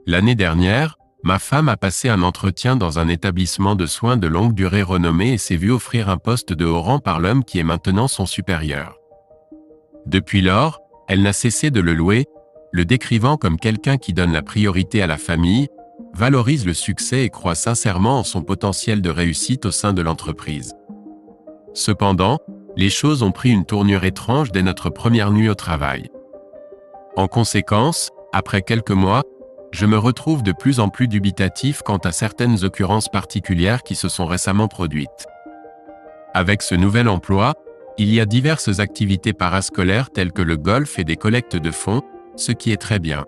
L'année dernière, ma femme a passé un entretien dans un établissement de soins de longue durée renommé et s'est vue offrir un poste de haut rang par l'homme qui est maintenant son supérieur. Depuis lors, elle n'a cessé de le louer, le décrivant comme quelqu'un qui donne la priorité à la famille, valorise le succès et croit sincèrement en son potentiel de réussite au sein de l'entreprise. Cependant, les choses ont pris une tournure étrange dès notre première nuit au travail. En conséquence, après quelques mois, je me retrouve de plus en plus dubitatif quant à certaines occurrences particulières qui se sont récemment produites. Avec ce nouvel emploi, il y a diverses activités parascolaires telles que le golf et des collectes de fonds, ce qui est très bien.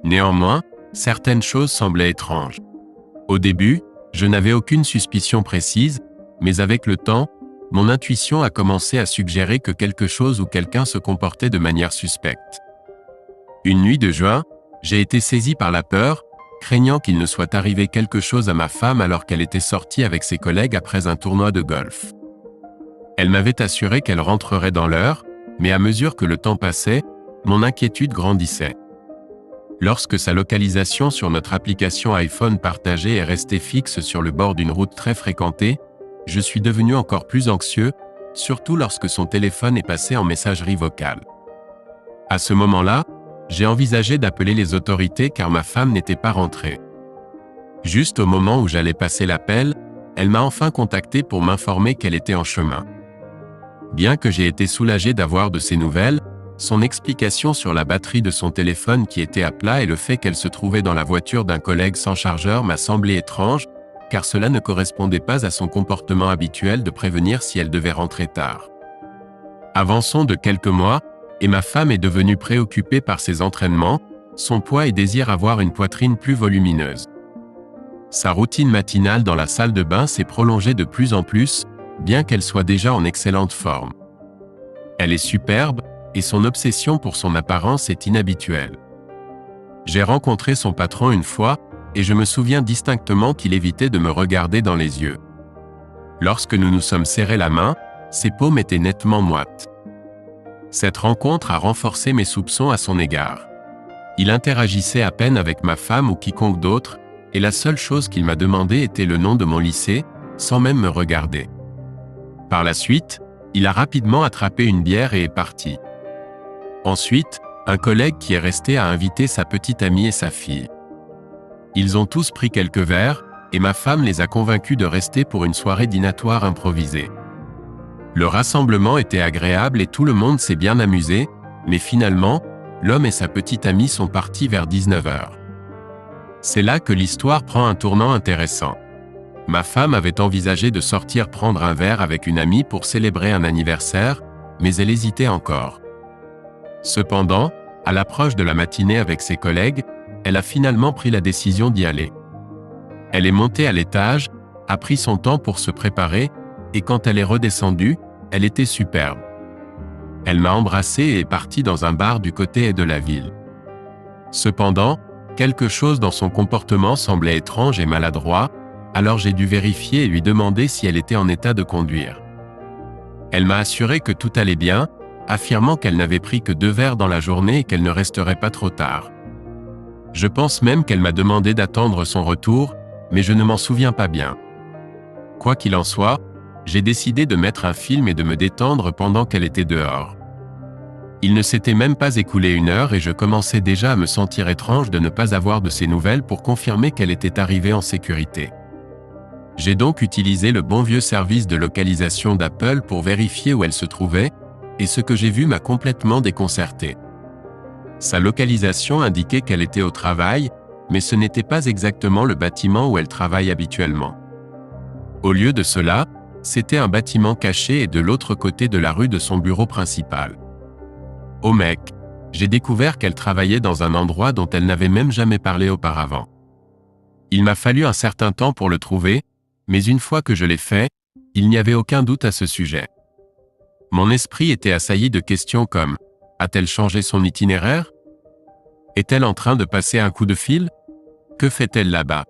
Néanmoins, certaines choses semblaient étranges. Au début, je n'avais aucune suspicion précise, mais avec le temps, mon intuition a commencé à suggérer que quelque chose ou quelqu'un se comportait de manière suspecte. Une nuit de juin, j'ai été saisi par la peur, craignant qu'il ne soit arrivé quelque chose à ma femme alors qu'elle était sortie avec ses collègues après un tournoi de golf. Elle m'avait assuré qu'elle rentrerait dans l'heure, mais à mesure que le temps passait, mon inquiétude grandissait. Lorsque sa localisation sur notre application iPhone partagée est restée fixe sur le bord d'une route très fréquentée, je suis devenu encore plus anxieux, surtout lorsque son téléphone est passé en messagerie vocale. À ce moment-là, j'ai envisagé d'appeler les autorités car ma femme n'était pas rentrée. Juste au moment où j'allais passer l'appel, elle m'a enfin contacté pour m'informer qu'elle était en chemin. Bien que j'ai été soulagé d'avoir de ses nouvelles, son explication sur la batterie de son téléphone qui était à plat et le fait qu'elle se trouvait dans la voiture d'un collègue sans chargeur m'a semblé étrange, car cela ne correspondait pas à son comportement habituel de prévenir si elle devait rentrer tard. Avançons de quelques mois, et ma femme est devenue préoccupée par ses entraînements, son poids et désire avoir une poitrine plus volumineuse. Sa routine matinale dans la salle de bain s'est prolongée de plus en plus, bien qu'elle soit déjà en excellente forme. Elle est superbe, et son obsession pour son apparence est inhabituelle. J'ai rencontré son patron une fois, et je me souviens distinctement qu'il évitait de me regarder dans les yeux. Lorsque nous nous sommes serrés la main, ses paumes étaient nettement moites. Cette rencontre a renforcé mes soupçons à son égard. Il interagissait à peine avec ma femme ou quiconque d'autre, et la seule chose qu'il m'a demandé était le nom de mon lycée, sans même me regarder. Par la suite, il a rapidement attrapé une bière et est parti. Ensuite, un collègue qui est resté a invité sa petite amie et sa fille. Ils ont tous pris quelques verres, et ma femme les a convaincus de rester pour une soirée dînatoire improvisée. Le rassemblement était agréable et tout le monde s'est bien amusé, mais finalement, l'homme et sa petite amie sont partis vers 19h. C'est là que l'histoire prend un tournant intéressant. Ma femme avait envisagé de sortir prendre un verre avec une amie pour célébrer un anniversaire, mais elle hésitait encore. Cependant, à l'approche de la matinée avec ses collègues, elle a finalement pris la décision d'y aller. Elle est montée à l'étage, a pris son temps pour se préparer, et quand elle est redescendue, elle était superbe. Elle m'a embrassé et est partie dans un bar du côté de la ville. Cependant, quelque chose dans son comportement semblait étrange et maladroit, alors j'ai dû vérifier et lui demander si elle était en état de conduire. Elle m'a assuré que tout allait bien, affirmant qu'elle n'avait pris que 2 verres dans la journée et qu'elle ne resterait pas trop tard. Je pense même qu'elle m'a demandé d'attendre son retour, mais je ne m'en souviens pas bien. Quoi qu'il en soit, j'ai décidé de mettre un film et de me détendre pendant qu'elle était dehors. Il ne s'était même pas écoulé 1 heure et je commençais déjà à me sentir étrange de ne pas avoir de ses nouvelles pour confirmer qu'elle était arrivée en sécurité. J'ai donc utilisé le bon vieux service de localisation d'Apple pour vérifier où elle se trouvait, et ce que j'ai vu m'a complètement déconcerté. Sa localisation indiquait qu'elle était au travail, mais ce n'était pas exactement le bâtiment où elle travaille habituellement. Au lieu de cela, c'était un bâtiment caché et de l'autre côté de la rue de son bureau principal. Au mec, j'ai découvert qu'elle travaillait dans un endroit dont elle n'avait même jamais parlé auparavant. Il m'a fallu un certain temps pour le trouver, mais une fois que je l'ai fait, il n'y avait aucun doute à ce sujet. Mon esprit était assailli de questions comme « A-t-elle changé son itinéraire ? Est-elle en train de passer un coup de fil ? Que fait-elle là-bas ?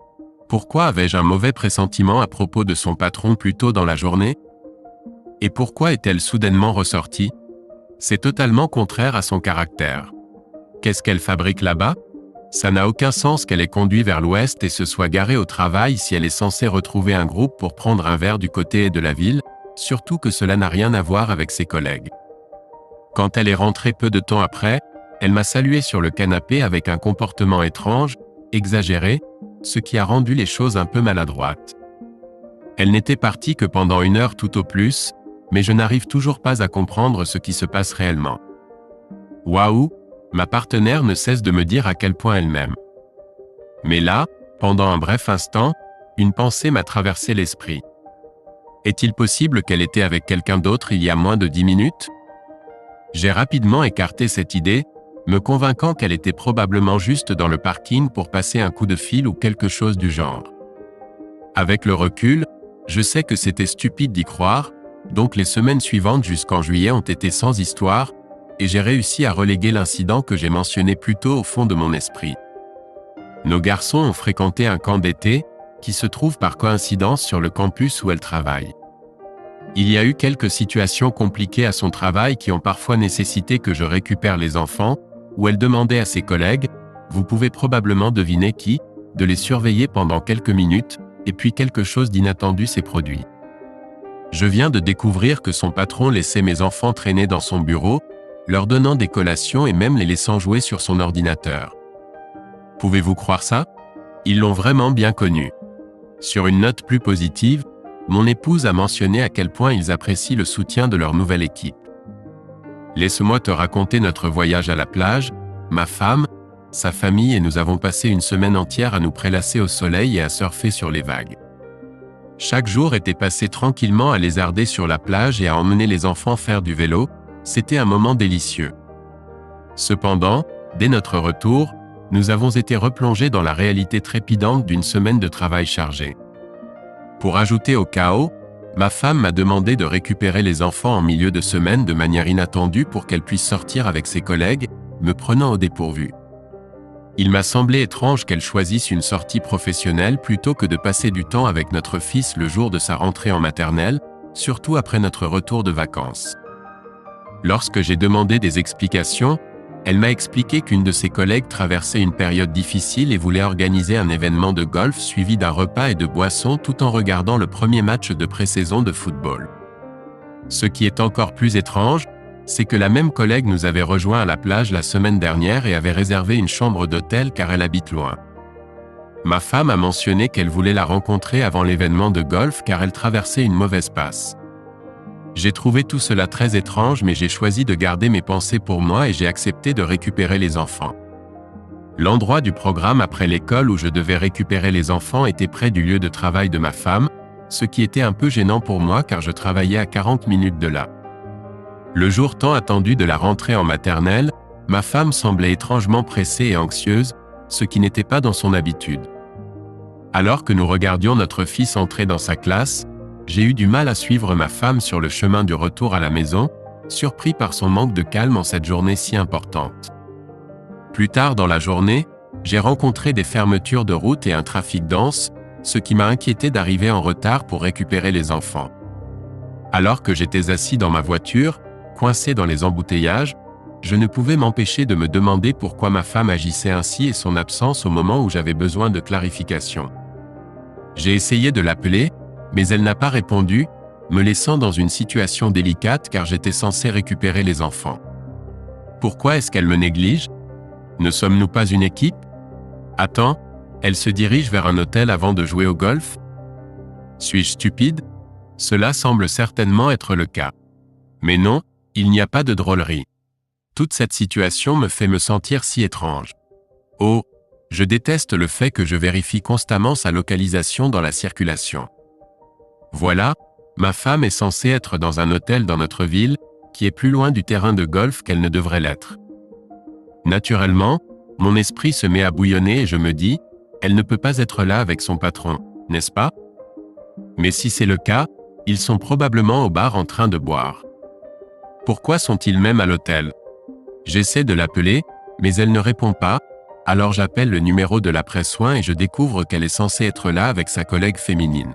Pourquoi avais-je un mauvais pressentiment à propos de son patron plus tôt dans la journée ? Et pourquoi est-elle soudainement ressortie ? C'est totalement contraire à son caractère. Qu'est-ce qu'elle fabrique là-bas ? Ça n'a aucun sens qu'elle ait conduit vers l'ouest et se soit garée au travail si elle est censée retrouver un groupe pour prendre un verre du côté de la ville, surtout que cela n'a rien à voir avec ses collègues. Quand elle est rentrée peu de temps après, elle m'a salué sur le canapé avec un comportement étrange, exagéré, ce qui a rendu les choses un peu maladroites. Elle n'était partie que pendant 1 heure tout au plus, mais je n'arrive toujours pas à comprendre ce qui se passe réellement. Waouh, ma partenaire ne cesse de me dire à quel point elle m'aime. Mais là, pendant un bref instant, une pensée m'a traversé l'esprit. Est-il possible qu'elle était avec quelqu'un d'autre il y a moins de 10 minutes ? J'ai rapidement écarté cette idée, me convainquant qu'elle était probablement juste dans le parking pour passer un coup de fil ou quelque chose du genre. Avec le recul, je sais que c'était stupide d'y croire, donc les semaines suivantes jusqu'en juillet ont été sans histoire, et j'ai réussi à reléguer l'incident que j'ai mentionné plus tôt au fond de mon esprit. Nos garçons ont fréquenté un camp d'été, qui se trouve par coïncidence sur le campus où elle travaille. Il y a eu quelques situations compliquées à son travail qui ont parfois nécessité que je récupère les enfants, où elle demandait à ses collègues, vous pouvez probablement deviner qui, de les surveiller pendant quelques minutes, et puis quelque chose d'inattendu s'est produit. Je viens de découvrir que son patron laissait mes enfants traîner dans son bureau, leur donnant des collations et même les laissant jouer sur son ordinateur. Pouvez-vous croire ça ? Ils l'ont vraiment bien connu. Sur une note plus positive, mon épouse a mentionné à quel point ils apprécient le soutien de leur nouvelle équipe. Laisse-moi te raconter notre voyage à la plage, ma femme, sa famille et nous avons passé une semaine entière à nous prélasser au soleil et à surfer sur les vagues. Chaque jour était passé tranquillement à lézarder sur la plage et à emmener les enfants faire du vélo, c'était un moment délicieux. Cependant, dès notre retour, nous avons été replongés dans la réalité trépidante d'une semaine de travail chargé. Pour ajouter au chaos, ma femme m'a demandé de récupérer les enfants en milieu de semaine de manière inattendue pour qu'elle puisse sortir avec ses collègues, me prenant au dépourvu. Il m'a semblé étrange qu'elle choisisse une sortie professionnelle plutôt que de passer du temps avec notre fils le jour de sa rentrée en maternelle, surtout après notre retour de vacances. Lorsque j'ai demandé des explications, elle m'a expliqué qu'une de ses collègues traversait une période difficile et voulait organiser un événement de golf suivi d'un repas et de boissons tout en regardant le premier match de pré-saison de football. Ce qui est encore plus étrange, c'est que la même collègue nous avait rejoints à la plage la semaine dernière et avait réservé une chambre d'hôtel car elle habite loin. Ma femme a mentionné qu'elle voulait la rencontrer avant l'événement de golf car elle traversait une mauvaise passe. J'ai trouvé tout cela très étrange mais j'ai choisi de garder mes pensées pour moi et j'ai accepté de récupérer les enfants. L'endroit du programme après l'école où je devais récupérer les enfants était près du lieu de travail de ma femme, ce qui était un peu gênant pour moi car je travaillais à 40 minutes de là. Le jour tant attendu de la rentrée en maternelle, ma femme semblait étrangement pressée et anxieuse, ce qui n'était pas dans son habitude. Alors que nous regardions notre fils entrer dans sa classe, j'ai eu du mal à suivre ma femme sur le chemin du retour à la maison, surpris par son manque de calme en cette journée si importante. Plus tard dans la journée, j'ai rencontré des fermetures de route et un trafic dense, ce qui m'a inquiété d'arriver en retard pour récupérer les enfants. Alors que j'étais assis dans ma voiture, coincé dans les embouteillages, je ne pouvais m'empêcher de me demander pourquoi ma femme agissait ainsi et son absence au moment où j'avais besoin de clarification. J'ai essayé de l'appeler, mais elle n'a pas répondu, me laissant dans une situation délicate car j'étais censé récupérer les enfants. Pourquoi est-ce qu'elle me néglige ? Ne sommes-nous pas une équipe ? Attends, elle se dirige vers un hôtel avant de jouer au golf ? Suis-je stupide ? Cela semble certainement être le cas. Mais non, il n'y a pas de drôlerie. Toute cette situation me fait me sentir si étrange. Oh, je déteste le fait que je vérifie constamment sa localisation dans la circulation. Voilà, ma femme est censée être dans un hôtel dans notre ville, qui est plus loin du terrain de golf qu'elle ne devrait l'être. Naturellement, mon esprit se met à bouillonner et je me dis, elle ne peut pas être là avec son patron, n'est-ce pas ? Mais si c'est le cas, ils sont probablement au bar en train de boire. Pourquoi sont-ils même à l'hôtel ? J'essaie de l'appeler, mais elle ne répond pas, alors j'appelle le numéro de l'après-soin et je découvre qu'elle est censée être là avec sa collègue féminine.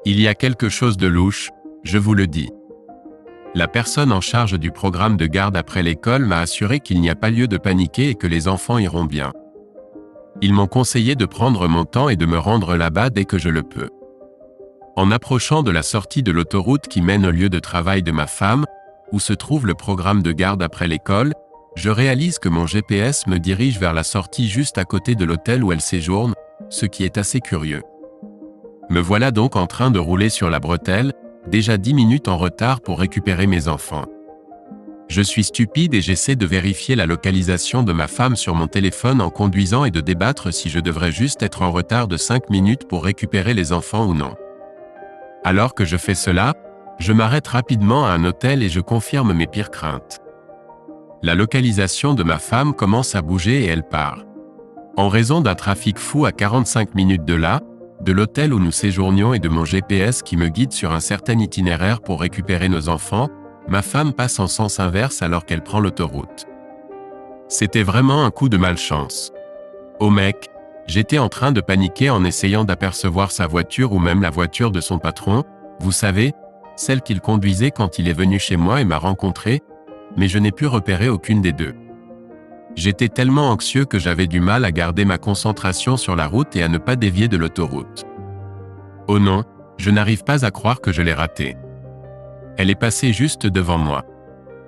Il y a quelque chose de louche, je vous le dis. La personne en charge du programme de garde après l'école m'a assuré qu'il n'y a pas lieu de paniquer et que les enfants iront bien. Ils m'ont conseillé de prendre mon temps et de me rendre là-bas dès que je le peux. En approchant de la sortie de l'autoroute qui mène au lieu de travail de ma femme, où se trouve le programme de garde après l'école, je réalise que mon GPS me dirige vers la sortie juste à côté de l'hôtel où elle séjourne, ce qui est assez curieux. Me voilà donc en train de rouler sur la bretelle, déjà 10 minutes en retard pour récupérer mes enfants. Je suis stupide et j'essaie de vérifier la localisation de ma femme sur mon téléphone en conduisant et de débattre si je devrais juste être en retard de 5 minutes pour récupérer les enfants ou non. Alors que je fais cela, je m'arrête rapidement à un hôtel et je confirme mes pires craintes. La localisation de ma femme commence à bouger et elle part. En raison d'un trafic fou à 45 minutes de là, de l'hôtel où nous séjournions et de mon GPS qui me guide sur un certain itinéraire pour récupérer nos enfants, ma femme passe en sens inverse alors qu'elle prend l'autoroute. C'était vraiment un coup de malchance. Oh mec, j'étais en train de paniquer en essayant d'apercevoir sa voiture ou même la voiture de son patron, vous savez, celle qu'il conduisait quand il est venu chez moi et m'a rencontré, mais je n'ai pu repérer aucune des deux. J'étais tellement anxieux que j'avais du mal à garder ma concentration sur la route et à ne pas dévier de l'autoroute. Oh non, je n'arrive pas à croire que je l'ai ratée. Elle est passée juste devant moi.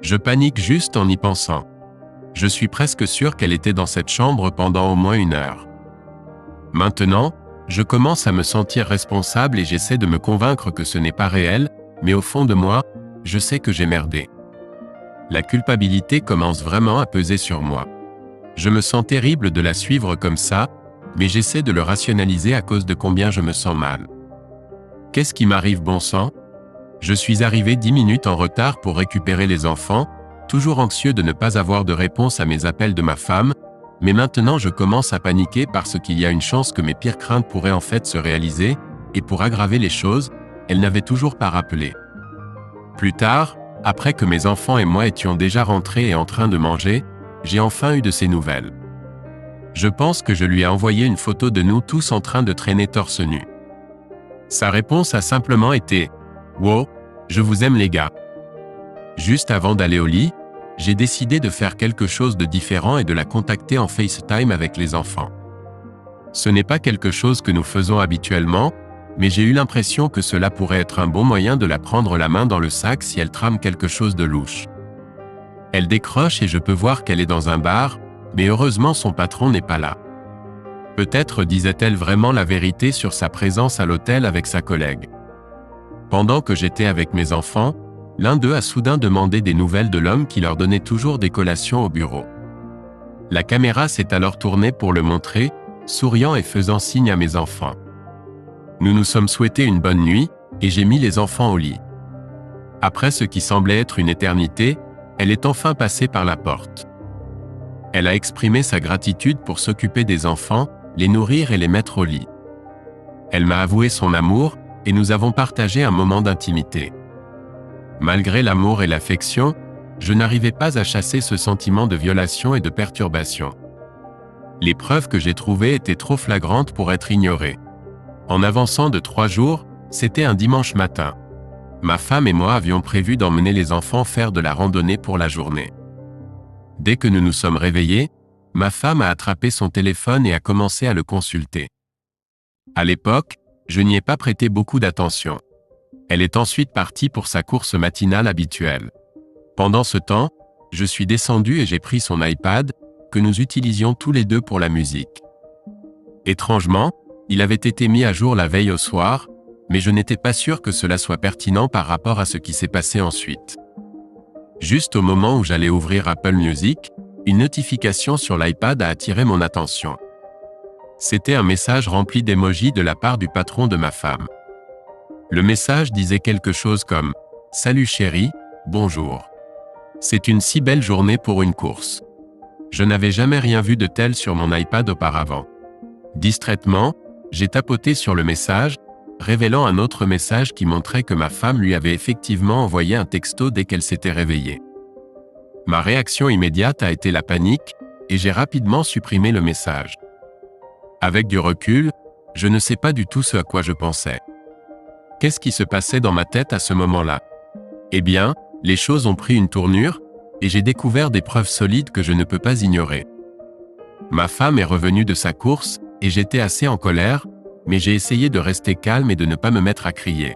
Je panique juste en y pensant. Je suis presque sûr qu'elle était dans cette chambre pendant au moins 1 heure. Maintenant, je commence à me sentir responsable et j'essaie de me convaincre que ce n'est pas réel, mais au fond de moi, je sais que j'ai merdé. La culpabilité commence vraiment à peser sur moi. Je me sens terrible de la suivre comme ça, mais j'essaie de le rationaliser à cause de combien je me sens mal. Qu'est-ce qui m'arrive, bon sang ? Je suis arrivé 10 minutes en retard pour récupérer les enfants, toujours anxieux de ne pas avoir de réponse à mes appels de ma femme, mais maintenant je commence à paniquer parce qu'il y a une chance que mes pires craintes pourraient en fait se réaliser, et pour aggraver les choses, elle n'avait toujours pas rappelé. Plus tard, après que mes enfants et moi étions déjà rentrés et en train de manger, j'ai enfin eu de ses nouvelles. Je pense que je lui ai envoyé une photo de nous tous en train de traîner torse nu. Sa réponse a simplement été « Wow, je vous aime les gars ». Juste avant d'aller au lit, j'ai décidé de faire quelque chose de différent et de la contacter en FaceTime avec les enfants. Ce n'est pas quelque chose que nous faisons habituellement, mais j'ai eu l'impression que cela pourrait être un bon moyen de la prendre la main dans le sac si elle trame quelque chose de louche. Elle décroche et je peux voir qu'elle est dans un bar, mais heureusement son patron n'est pas là. Peut-être disait-elle vraiment la vérité sur sa présence à l'hôtel avec sa collègue. Pendant que j'étais avec mes enfants, l'un d'eux a soudain demandé des nouvelles de l'homme qui leur donnait toujours des collations au bureau. La caméra s'est alors tournée pour le montrer, souriant et faisant signe à mes enfants. Nous nous sommes souhaités une bonne nuit, et j'ai mis les enfants au lit. Après ce qui semblait être une éternité, elle est enfin passée par la porte. Elle a exprimé sa gratitude pour s'occuper des enfants, les nourrir et les mettre au lit. Elle m'a avoué son amour, et nous avons partagé un moment d'intimité. Malgré l'amour et l'affection, je n'arrivais pas à chasser ce sentiment de violation et de perturbation. Les preuves que j'ai trouvées étaient trop flagrantes pour être ignorées. En avançant de 3 jours, c'était un dimanche matin. Ma femme et moi avions prévu d'emmener les enfants faire de la randonnée pour la journée. Dès que nous nous sommes réveillés, ma femme a attrapé son téléphone et a commencé à le consulter. À l'époque, je n'y ai pas prêté beaucoup d'attention. Elle est ensuite partie pour sa course matinale habituelle. Pendant ce temps, je suis descendu et j'ai pris son iPad, que nous utilisions tous les deux pour la musique. Étrangement, il avait été mis à jour la veille au soir, mais je n'étais pas sûr que cela soit pertinent par rapport à ce qui s'est passé ensuite. Juste au moment où j'allais ouvrir Apple Music, une notification sur l'iPad a attiré mon attention. C'était un message rempli d'émojis de la part du patron de ma femme. Le message disait quelque chose comme « Salut chérie, bonjour. C'est une si belle journée pour une course. » Je n'avais jamais rien vu de tel sur mon iPad auparavant. Distraitement, j'ai tapoté sur le message, révélant un autre message qui montrait que ma femme lui avait effectivement envoyé un texto dès qu'elle s'était réveillée. Ma réaction immédiate a été la panique, et j'ai rapidement supprimé le message. Avec du recul, je ne sais pas du tout ce à quoi je pensais. Qu'est-ce qui se passait dans ma tête à ce moment-là ? Eh bien, les choses ont pris une tournure, et j'ai découvert des preuves solides que je ne peux pas ignorer. Ma femme est revenue de sa course, et j'étais assez en colère, mais j'ai essayé de rester calme et de ne pas me mettre à crier.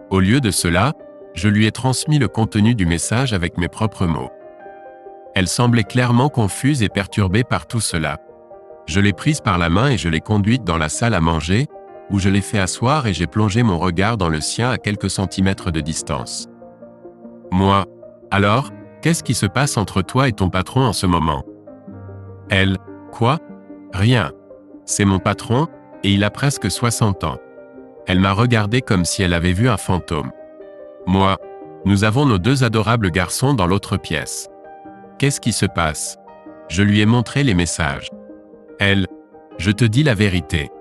Au lieu de cela, je lui ai transmis le contenu du message avec mes propres mots. Elle semblait clairement confuse et perturbée par tout cela. Je l'ai prise par la main et je l'ai conduite dans la salle à manger, où je l'ai fait asseoir et j'ai plongé mon regard dans le sien à quelques centimètres de distance. Moi, alors, qu'est-ce qui se passe entre toi et ton patron en ce moment? Elle, quoi? Rien. C'est mon patron, et il a presque 60 ans. Elle m'a regardé comme si elle avait vu un fantôme. Moi, nous avons nos 2 adorables garçons dans l'autre pièce. Qu'est-ce qui se passe? Je lui ai montré les messages. Elle, je te dis la vérité.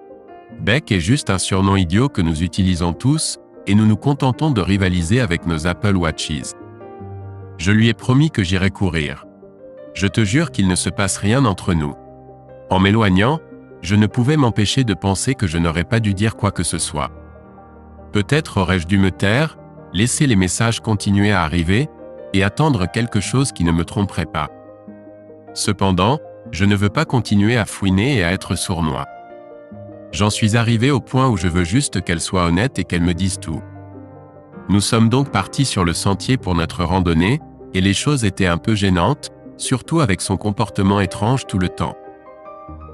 Beck est juste un surnom idiot que nous utilisons tous, et nous nous contentons de rivaliser avec nos Apple Watches. Je lui ai promis que j'irais courir. Je te jure qu'il ne se passe rien entre nous. En m'éloignant, je ne pouvais m'empêcher de penser que je n'aurais pas dû dire quoi que ce soit. Peut-être aurais-je dû me taire, laisser les messages continuer à arriver, et attendre quelque chose qui ne me tromperait pas. Cependant, je ne veux pas continuer à fouiner et à être sournois. J'en suis arrivé au point où je veux juste qu'elle soit honnête et qu'elle me dise tout. Nous sommes donc partis sur le sentier pour notre randonnée, et les choses étaient un peu gênantes, surtout avec son comportement étrange tout le temps.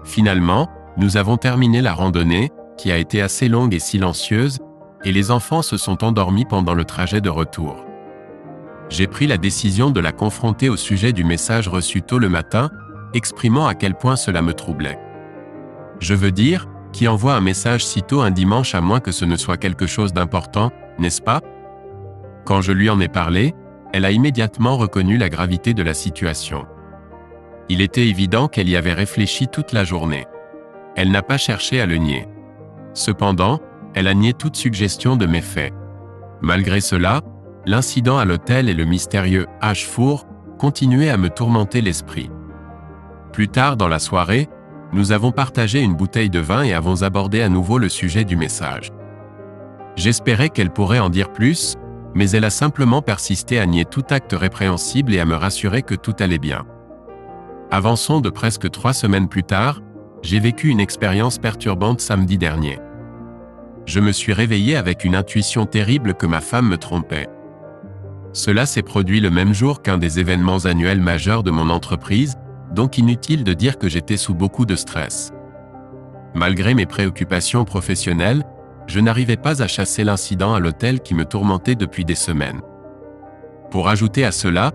Finalement, nous avons terminé la randonnée, qui a été assez longue et silencieuse, et les enfants se sont endormis pendant le trajet de retour. J'ai pris la décision de la confronter au sujet du message reçu tôt le matin, exprimant à quel point cela me troublait. Je veux dire, qui envoie un message si tôt un dimanche à moins que ce ne soit quelque chose d'important, n'est-ce pas? Quand je lui en ai parlé, elle a immédiatement reconnu la gravité de la situation. Il était évident qu'elle y avait réfléchi toute la journée. Elle n'a pas cherché à le nier. Cependant, elle a nié toute suggestion de méfait. Malgré cela, l'incident à l'hôtel et le mystérieux H-Four continuaient à me tourmenter l'esprit. Plus tard dans la soirée, nous avons partagé une bouteille de vin et avons abordé à nouveau le sujet du message. J'espérais qu'elle pourrait en dire plus, mais elle a simplement persisté à nier tout acte répréhensible et à me rassurer que tout allait bien. Avançons de presque 3 semaines plus tard, j'ai vécu une expérience perturbante samedi dernier. Je me suis réveillé avec une intuition terrible que ma femme me trompait. Cela s'est produit le même jour qu'un des événements annuels majeurs de mon entreprise, donc inutile de dire que j'étais sous beaucoup de stress. Malgré mes préoccupations professionnelles, je n'arrivais pas à chasser l'incident à l'hôtel qui me tourmentait depuis des semaines. Pour ajouter à cela,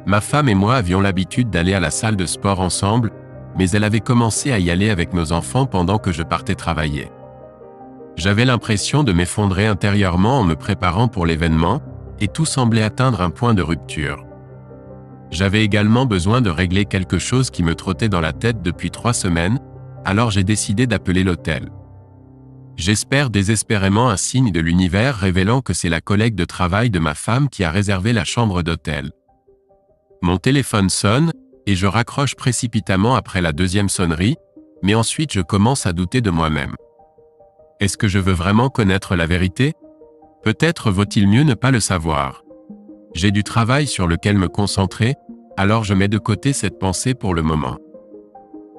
ma femme et moi avions l'habitude d'aller à la salle de sport ensemble, mais elle avait commencé à y aller avec nos enfants pendant que je partais travailler. J'avais l'impression de m'effondrer intérieurement en me préparant pour l'événement, et tout semblait atteindre un point de rupture. J'avais également besoin de régler quelque chose qui me trottait dans la tête depuis 3 semaines, alors j'ai décidé d'appeler l'hôtel. J'espère désespérément un signe de l'univers révélant que c'est la collègue de travail de ma femme qui a réservé la chambre d'hôtel. Mon téléphone sonne, et je raccroche précipitamment après la 2e sonnerie, mais ensuite je commence à douter de moi-même. Est-ce que je veux vraiment connaître la vérité? Peut-être vaut-il mieux ne pas le savoir. J'ai du travail sur lequel me concentrer, alors je mets de côté cette pensée pour le moment.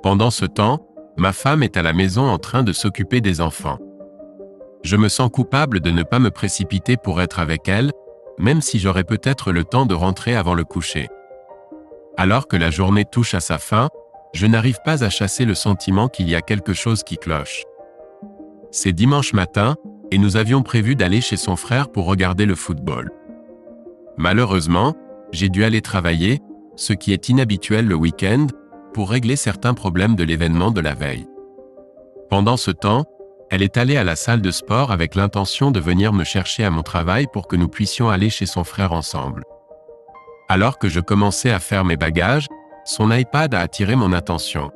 Pendant ce temps, ma femme est à la maison en train de s'occuper des enfants. Je me sens coupable de ne pas me précipiter pour être avec elle, même si j'aurais peut-être le temps de rentrer avant le coucher. Alors que la journée touche à sa fin, je n'arrive pas à chasser le sentiment qu'il y a quelque chose qui cloche. C'est dimanche matin, et nous avions prévu d'aller chez son frère pour regarder le football. Malheureusement, j'ai dû aller travailler, ce qui est inhabituel le week-end, pour régler certains problèmes de l'événement de la veille. Pendant ce temps, elle est allée à la salle de sport avec l'intention de venir me chercher à mon travail pour que nous puissions aller chez son frère ensemble. Alors que je commençais à faire mes bagages, son iPad a attiré mon attention.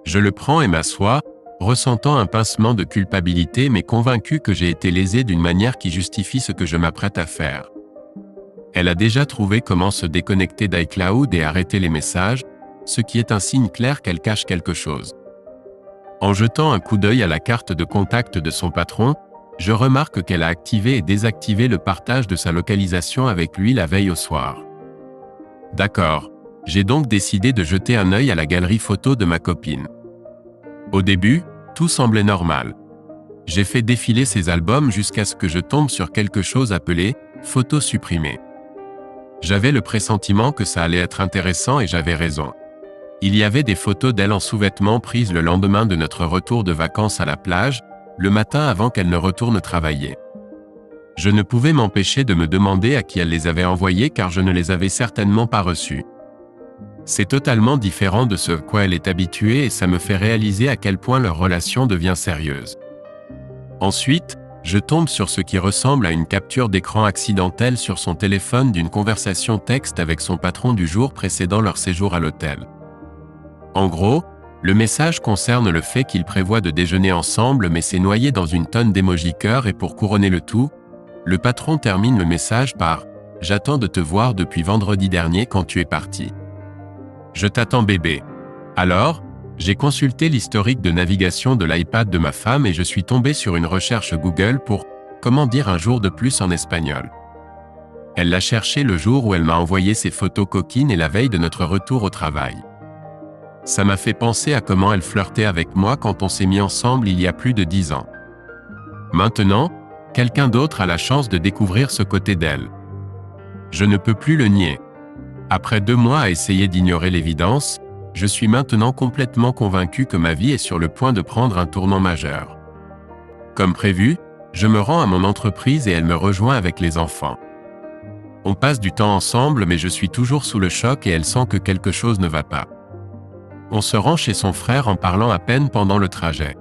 Je le prends et m'assois, ressentant un pincement de culpabilité mais convaincu que j'ai été lésé d'une manière qui justifie ce que je m'apprête à faire. Elle a déjà trouvé comment se déconnecter d'iCloud et arrêter les messages, ce qui est un signe clair qu'elle cache quelque chose. En jetant un coup d'œil à la carte de contact de son patron, je remarque qu'elle a activé et désactivé le partage de sa localisation avec lui la veille au soir. D'accord, J'ai donc décidé de jeter un œil à la galerie photo de ma copine. Au début, tout semblait normal. J'ai fait défiler ses albums jusqu'à ce que je tombe sur quelque chose appelé « photos supprimées ». J'avais le pressentiment que ça allait être intéressant et j'avais raison. Il y avait des photos d'elle en sous-vêtements prises le lendemain de notre retour de vacances à la plage, le matin avant qu'elle ne retourne travailler. Je ne pouvais m'empêcher de me demander à qui elle les avait envoyées car je ne les avais certainement pas reçues. C'est totalement différent de ce à quoi elle est habituée et ça me fait réaliser à quel point leur relation devient sérieuse. Ensuite, je tombe sur ce qui ressemble à une capture d'écran accidentelle sur son téléphone d'une conversation texte avec son patron du jour précédant leur séjour à l'hôtel. En gros, le message concerne le fait qu'ils prévoient de déjeuner ensemble mais c'est noyé dans une tonne d'émojis cœur et pour couronner le tout, le patron termine le message par « J'attends de te voir depuis vendredi dernier quand tu es parti. Je t'attends bébé. » Alors, j'ai consulté l'historique de navigation de l'iPad de ma femme et je suis tombé sur une recherche Google pour « Comment dire un jour de plus en espagnol ?» Elle l'a cherché le jour où elle m'a envoyé ses photos coquines et la veille de notre retour au travail. Ça m'a fait penser à comment elle flirtait avec moi quand on s'est mis ensemble il y a plus de 10 ans. Maintenant, quelqu'un d'autre a la chance de découvrir ce côté d'elle. Je ne peux plus le nier. Après 2 mois à essayer d'ignorer l'évidence, je suis maintenant complètement convaincu que ma vie est sur le point de prendre un tournant majeur. Comme prévu, je me rends à mon entreprise et elle me rejoint avec les enfants. On passe du temps ensemble mais je suis toujours sous le choc et elle sent que quelque chose ne va pas. On se rend chez son frère en parlant à peine pendant le trajet.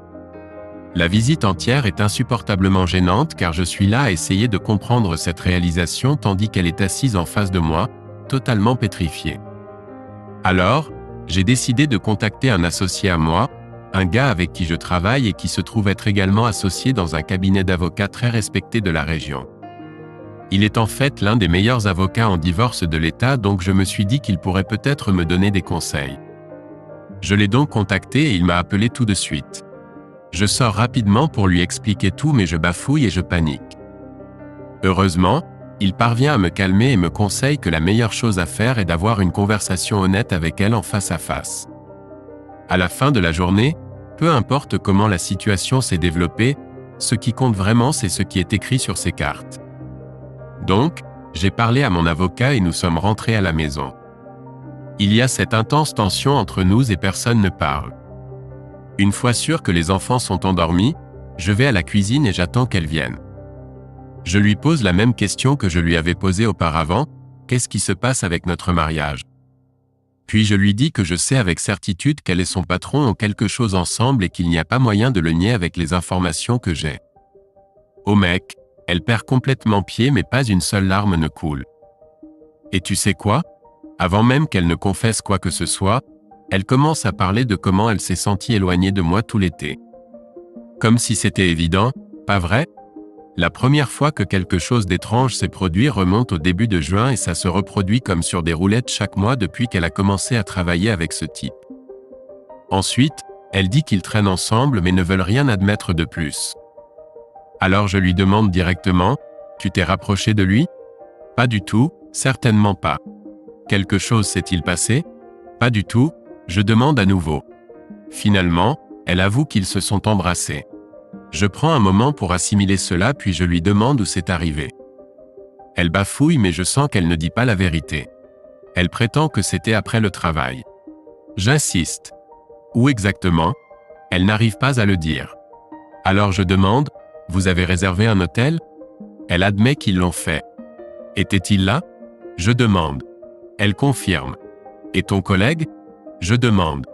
La visite entière est insupportablement gênante car je suis là à essayer de comprendre cette réalisation tandis qu'elle est assise en face de moi, totalement pétrifiée. Alors, j'ai décidé de contacter un associé à moi, un gars avec qui je travaille et qui se trouve être également associé dans un cabinet d'avocats très respecté de la région. Il est en fait l'un des meilleurs avocats en divorce de l'État donc je me suis dit qu'il pourrait peut-être me donner des conseils. Je l'ai donc contacté et il m'a appelé tout de suite. Je sors rapidement pour lui expliquer tout mais je bafouille et je panique. Heureusement, il parvient à me calmer et me conseille que la meilleure chose à faire est d'avoir une conversation honnête avec elle en face à face. À la fin de la journée, peu importe comment la situation s'est développée, ce qui compte vraiment c'est ce qui est écrit sur ces cartes. Donc, j'ai parlé à mon avocat et nous sommes rentrés à la maison. Il y a cette intense tension entre nous et personne ne parle. Une fois sûr que les enfants sont endormis, je vais à la cuisine et j'attends qu'elle vienne. Je lui pose la même question que je lui avais posée auparavant, qu'est-ce qui se passe avec notre mariage? Puis je lui dis que je sais avec certitude qu'elle et son patron ont quelque chose ensemble et qu'il n'y a pas moyen de le nier avec les informations que j'ai. Oh mec, elle perd complètement pied mais pas une seule larme ne coule. Et tu sais quoi? Avant même qu'elle ne confesse quoi que ce soit, elle commence à parler de comment elle s'est sentie éloignée de moi tout l'été. Comme si c'était évident, pas vrai? La première fois que quelque chose d'étrange s'est produit remonte au début de juin et ça se reproduit comme sur des roulettes chaque mois depuis qu'elle a commencé à travailler avec ce type. Ensuite, elle dit qu'ils traînent ensemble mais ne veulent rien admettre de plus. Alors je lui demande directement, « Tu t'es rapproché de lui ?» Pas du tout, certainement pas. Quelque chose s'est-il passé? Pas du tout, je demande à nouveau. Finalement, elle avoue qu'ils se sont embrassés. Je prends un moment pour assimiler cela puis je lui demande où c'est arrivé. Elle bafouille mais je sens qu'elle ne dit pas la vérité. Elle prétend que c'était après le travail. J'insiste. Où exactement? Elle n'arrive pas à le dire. Alors je demande, vous avez réservé un hôtel? Elle admet qu'ils l'ont fait. Était-il là? Je demande. Elle confirme. Et ton collègue? Je demande.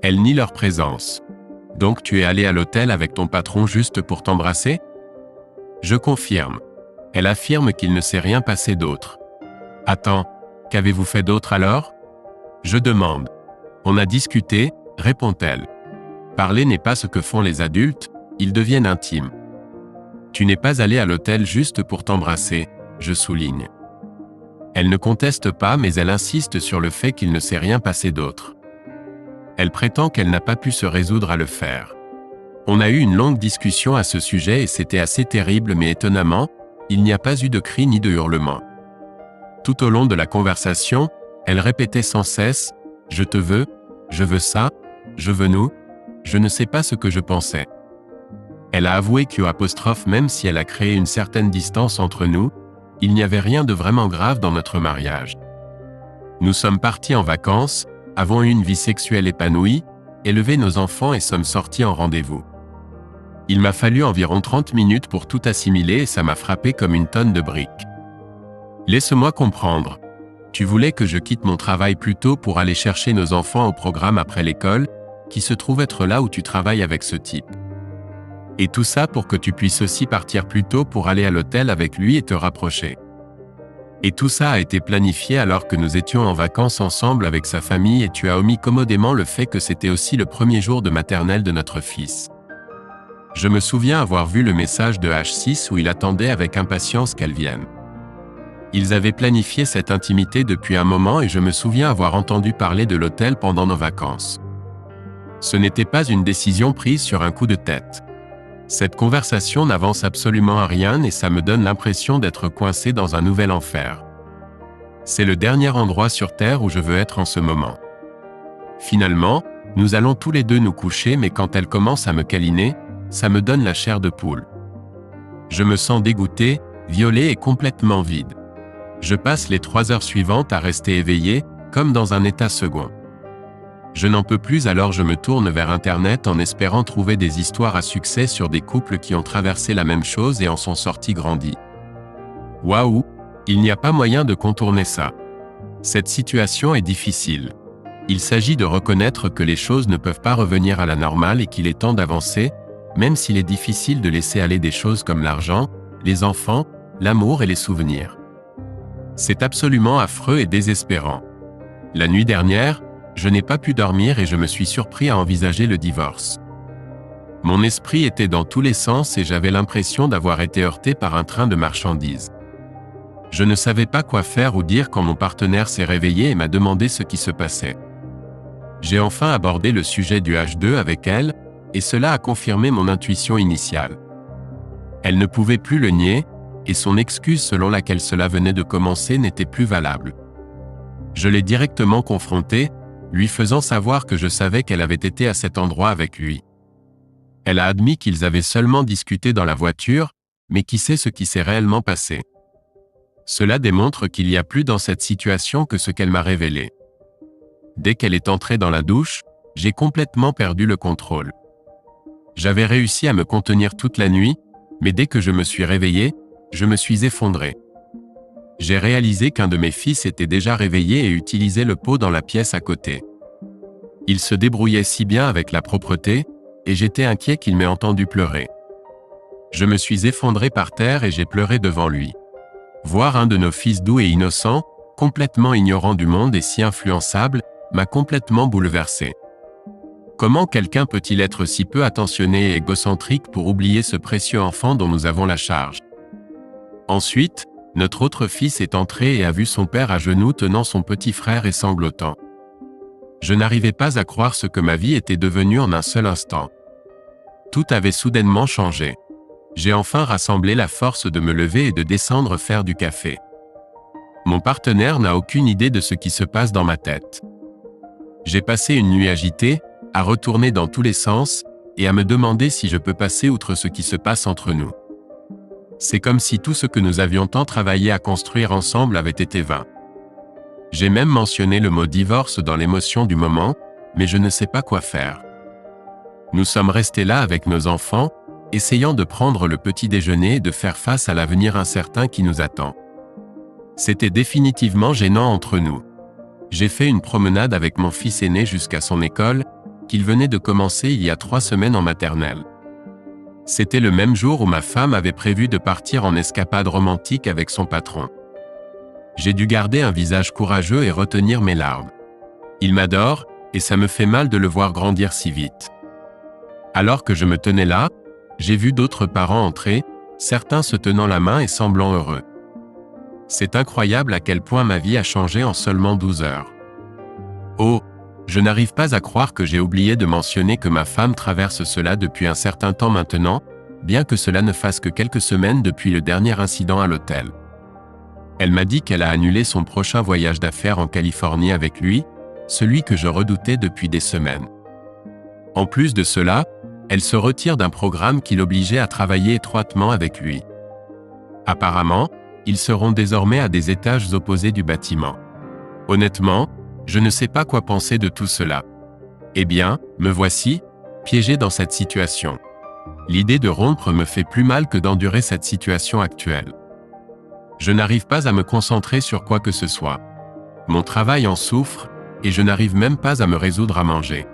Elle nie leur présence. Donc tu es allé à l'hôtel avec ton patron juste pour t'embrasser? Je confirme. Elle affirme qu'il ne s'est rien passé d'autre. Attends, qu'avez-vous fait d'autre alors? Je demande. On a discuté, répond-elle. Parler n'est pas ce que font les adultes, ils deviennent intimes. Tu n'es pas allé à l'hôtel juste pour t'embrasser, je souligne. Elle ne conteste pas mais elle insiste sur le fait qu'il ne s'est rien passé d'autre. Elle prétend qu'elle n'a pas pu se résoudre à le faire. On a eu une longue discussion à ce sujet et c'était assez terrible mais étonnamment, il n'y a pas eu de cris ni de hurlements. Tout au long de la conversation, Elle répétait sans cesse « Je te veux, je veux ça, je veux nous », je ne sais pas ce que je pensais. Elle a avoué même si elle a créé une certaine distance entre nous, il n'y avait rien de vraiment grave dans notre mariage. Nous sommes partis en vacances, avons eu une vie sexuelle épanouie, élevé nos enfants et sommes sortis en rendez-vous. Il m'a fallu environ 30 minutes pour tout assimiler et ça m'a frappé comme une tonne de briques. Laisse-moi comprendre. Tu voulais que je quitte mon travail plus tôt pour aller chercher nos enfants au programme après l'école, qui se trouve être là où tu travailles avec ce type. Et tout ça pour que tu puisses aussi partir plus tôt pour aller à l'hôtel avec lui et te rapprocher. Et tout ça a été planifié alors que nous étions en vacances ensemble avec sa famille et tu as omis commodément le fait que c'était aussi le premier jour de maternelle de notre fils. Je me souviens avoir vu le message de H6 où il attendait avec impatience qu'elle vienne. Ils avaient planifié cette intimité depuis un moment et je me souviens avoir entendu parler de l'hôtel pendant nos vacances. Ce n'était pas une décision prise sur un coup de tête. Cette conversation n'avance absolument à rien et ça me donne l'impression d'être coincé dans un nouvel enfer. C'est le dernier endroit sur Terre où je veux être en ce moment. Finalement, nous allons tous les deux nous coucher mais quand elle commence à me câliner, ça me donne la chair de poule. Je me sens dégoûté, violé et complètement vide. Je passe les 3 heures suivantes à rester éveillé, comme dans un état second. Je n'en peux plus alors je me tourne vers Internet en espérant trouver des histoires à succès sur des couples qui ont traversé la même chose et en sont sortis grandis. Waouh, il n'y a pas moyen de contourner ça. Cette situation est difficile. Il s'agit de reconnaître que les choses ne peuvent pas revenir à la normale et qu'il est temps d'avancer, même s'il est difficile de laisser aller des choses comme l'argent, les enfants, l'amour et les souvenirs. C'est absolument affreux et désespérant. La nuit dernière, je n'ai pas pu dormir et je me suis surpris à envisager le divorce. Mon esprit était dans tous les sens et j'avais l'impression d'avoir été heurté par un train de marchandises. Je ne savais pas quoi faire ou dire quand mon partenaire s'est réveillé et m'a demandé ce qui se passait. J'ai enfin abordé le sujet du H2 avec elle, et cela a confirmé mon intuition initiale. Elle ne pouvait plus le nier, et son excuse selon laquelle cela venait de commencer n'était plus valable. Je l'ai directement confrontée, lui faisant savoir que je savais qu'elle avait été à cet endroit avec lui. Elle a admis qu'ils avaient seulement discuté dans la voiture, mais qui sait ce qui s'est réellement passé. Cela démontre qu'il y a plus dans cette situation que ce qu'elle m'a révélé. Dès qu'elle est entrée dans la douche, j'ai complètement perdu le contrôle. J'avais réussi à me contenir toute la nuit, mais dès que je me suis réveillé, je me suis effondré. J'ai réalisé qu'un de mes fils était déjà réveillé et utilisait le pot dans la pièce à côté. Il se débrouillait si bien avec la propreté, et j'étais inquiet qu'il m'ait entendu pleurer. Je me suis effondré par terre et j'ai pleuré devant lui. Voir un de nos fils doux et innocent, complètement ignorant du monde et si influençable, m'a complètement bouleversé. Comment quelqu'un peut-il être si peu attentionné et égocentrique pour oublier ce précieux enfant dont nous avons la charge? Ensuite, notre autre fils est entré et a vu son père à genoux tenant son petit frère et sanglotant. Je n'arrivais pas à croire ce que ma vie était devenue en un seul instant. Tout avait soudainement changé. J'ai enfin rassemblé la force de me lever et de descendre faire du café. Mon partenaire n'a aucune idée de ce qui se passe dans ma tête. J'ai passé une nuit agitée, à retourner dans tous les sens, et à me demander si je peux passer outre ce qui se passe entre nous. C'est comme si tout ce que nous avions tant travaillé à construire ensemble avait été vain. J'ai même mentionné le mot divorce dans l'émotion du moment, mais je ne sais pas quoi faire. Nous sommes restés là avec nos enfants, essayant de prendre le petit déjeuner et de faire face à l'avenir incertain qui nous attend. C'était définitivement gênant entre nous. J'ai fait une promenade avec mon fils aîné jusqu'à son école, qu'il venait de commencer il y a 3 semaines en maternelle. C'était le même jour où ma femme avait prévu de partir en escapade romantique avec son patron. J'ai dû garder un visage courageux et retenir mes larmes. Il m'adore, et ça me fait mal de le voir grandir si vite. Alors que je me tenais là, j'ai vu d'autres parents entrer, certains se tenant la main et semblant heureux. C'est incroyable à quel point ma vie a changé en seulement 12 heures. Oh, je n'arrive pas à croire que j'ai oublié de mentionner que ma femme traverse cela depuis un certain temps maintenant, bien que cela ne fasse que quelques semaines depuis le dernier incident à l'hôtel. Elle m'a dit qu'elle a annulé son prochain voyage d'affaires en Californie avec lui, celui que je redoutais depuis des semaines. En plus de cela, elle se retire d'un programme qui l'obligeait à travailler étroitement avec lui. Apparemment, ils seront désormais à des étages opposés du bâtiment. Honnêtement, je ne sais pas quoi penser de tout cela. Eh bien, me voici, piégé dans cette situation. L'idée de rompre me fait plus mal que d'endurer cette situation actuelle. Je n'arrive pas à me concentrer sur quoi que ce soit. Mon travail en souffre, et je n'arrive même pas à me résoudre à manger.